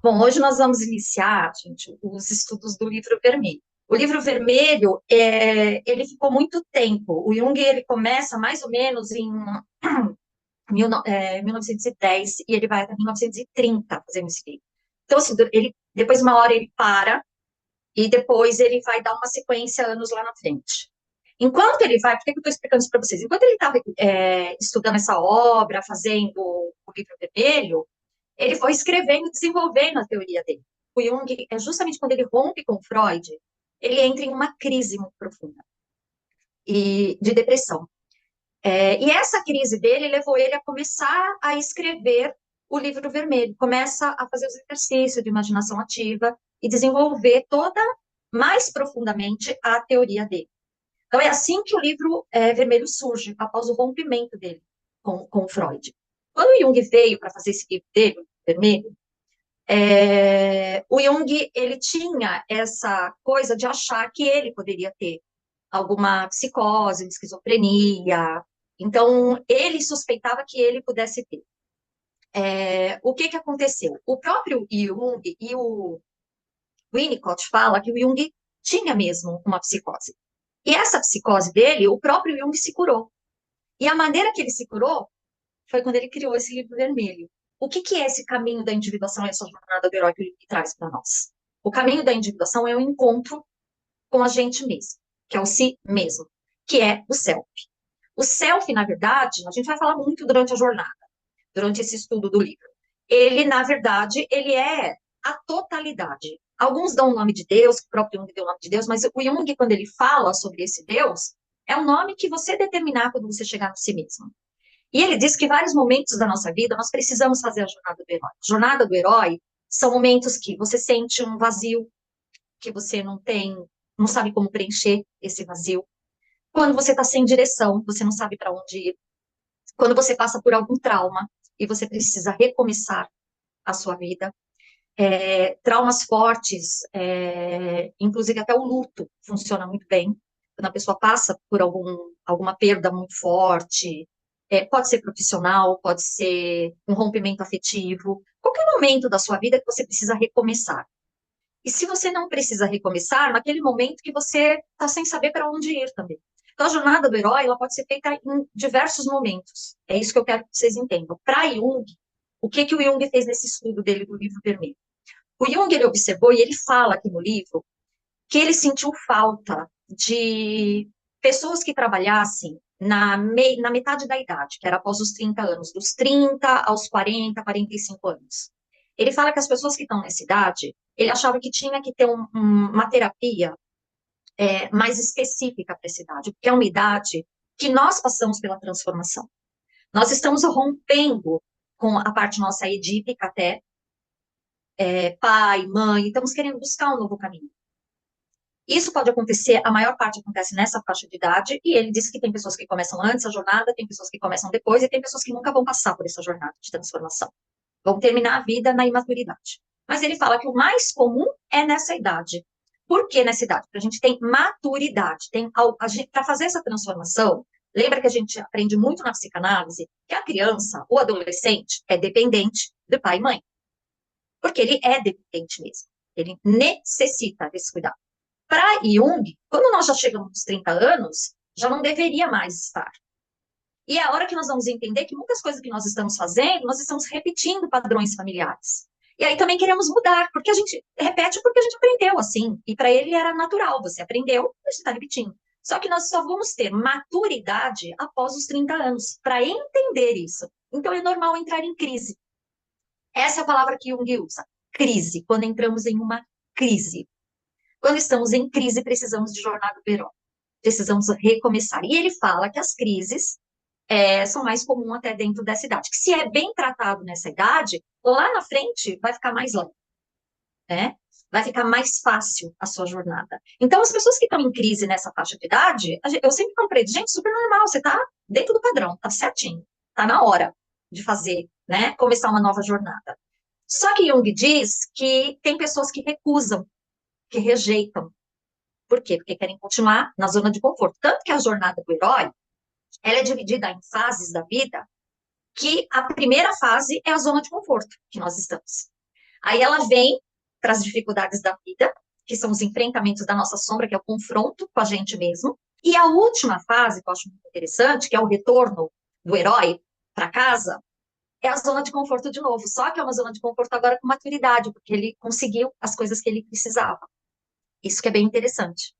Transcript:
Bom, hoje nós vamos iniciar, gente, os estudos do livro vermelho. O livro vermelho, ele ficou muito tempo. O Jung, ele começa mais ou menos em 1910 e ele vai até 1930 fazendo esse livro. Então, assim, depois de uma hora ele para e depois ele vai dar uma sequência anos lá na frente. Enquanto ele vai, por que eu estou explicando isso para vocês? Enquanto ele estava estudando essa obra, fazendo o livro vermelho, ele foi escrevendo, desenvolvendo a teoria dele. O Jung, é justamente quando ele rompe com Freud, ele entra em uma crise muito profunda e de depressão. E essa crise dele levou ele a começar a escrever o livro vermelho, começa a fazer os exercícios de imaginação ativa e desenvolver toda, mais profundamente, a teoria dele. Então, é assim que o livro vermelho surge, após o rompimento dele com Freud. Quando o Jung veio para fazer esse livro dele, vermelho, o Jung, ele tinha essa coisa de achar que ele poderia ter alguma psicose, esquizofrenia. Então, ele suspeitava que ele pudesse ter. O que aconteceu? O próprio Jung e o Winnicott fala que o Jung tinha mesmo uma psicose. E essa psicose dele, o próprio Jung se curou. E a maneira que ele se curou foi quando ele criou esse livro vermelho. O que é esse caminho da individuação e essa jornada do herói que ele traz para nós? O caminho da individuação é o encontro com a gente mesmo, que é o si mesmo, que é o self. O self, na verdade, a gente vai falar muito durante a jornada, durante esse estudo do livro. Ele, na verdade, ele é a totalidade. Alguns dão o nome de Deus, o próprio Jung deu o nome de Deus, mas o Jung, quando ele fala sobre esse Deus, é um nome que você determinar quando você chegar no si mesmo. E ele diz que em vários momentos da nossa vida nós precisamos fazer a jornada do herói. A jornada do herói são momentos que você sente um vazio, que você não tem, não sabe como preencher esse vazio. Quando você está sem direção, você não sabe para onde ir. Quando você passa por algum trauma e você precisa recomeçar a sua vida. Traumas fortes, inclusive até o luto funciona muito bem. Quando a pessoa passa por alguma perda muito forte, pode ser profissional, pode ser um rompimento afetivo, qualquer momento da sua vida que você precisa recomeçar. E se você não precisa recomeçar, naquele momento que você está sem saber para onde ir também. Então, a jornada do herói, ela pode ser feita em diversos momentos. É isso que eu quero que vocês entendam. Para Jung, o que o Jung fez nesse estudo dele do livro vermelho? O Jung, ele observou, e ele fala aqui no livro, que ele sentiu falta de pessoas que trabalhassem na metade da idade, que era após os 30 anos, dos 30 aos 40, 45 anos. Ele fala que as pessoas que estão nessa idade, ele achava que tinha que ter uma terapia mais específica para essa idade, porque é uma idade que nós passamos pela transformação. Nós estamos rompendo com a parte nossa edípica até, pai, mãe, estamos querendo buscar um novo caminho. Isso pode acontecer, a maior parte acontece nessa faixa de idade, e ele disse que tem pessoas que começam antes a jornada, tem pessoas que começam depois, e tem pessoas que nunca vão passar por essa jornada de transformação. Vão terminar a vida na imaturidade. Mas ele fala que o mais comum é nessa idade. Por que nessa idade? Porque a gente tem maturidade. Para fazer essa transformação, lembra que a gente aprende muito na psicanálise que a criança, o adolescente, é dependente do pai e mãe. Porque ele é dependente mesmo. Ele necessita desse cuidado. Para Jung, quando nós já chegamos aos 30 anos, já não deveria mais estar. E é a hora que nós vamos entender que muitas coisas que nós estamos fazendo, nós estamos repetindo padrões familiares. E aí também queremos mudar, porque a gente repete porque a gente aprendeu assim. E para ele era natural, você aprendeu, você está repetindo. Só que nós só vamos ter maturidade após os 30 anos, para entender isso. Então é normal entrar em crise. Essa é a palavra que Jung usa, crise, quando entramos em uma crise. Quando estamos em crise, precisamos de jornada do herói. Precisamos recomeçar. E ele fala que as crises são mais comuns até dentro dessa idade. Que se é bem tratado nessa idade, lá na frente vai ficar mais leve, né? Vai ficar mais fácil a sua jornada. Então, as pessoas que estão em crise nessa faixa de idade, eu sempre falo para eles, gente, super normal, você está dentro do padrão, tá certinho, tá na hora de fazer, né? Começar uma nova jornada. Só que Jung diz que tem pessoas que recusam, que rejeitam. Por quê? Porque querem continuar na zona de conforto. Tanto que a jornada do herói, ela é dividida em fases da vida, que a primeira fase é a zona de conforto que nós estamos. Aí ela vem para as dificuldades da vida, que são os enfrentamentos da nossa sombra, que é o confronto com a gente mesmo. E a última fase, que eu acho muito interessante, que é o retorno do herói para casa, é a zona de conforto de novo. Só que é uma zona de conforto agora com maturidade, porque ele conseguiu as coisas que ele precisava. Isso que é bem interessante.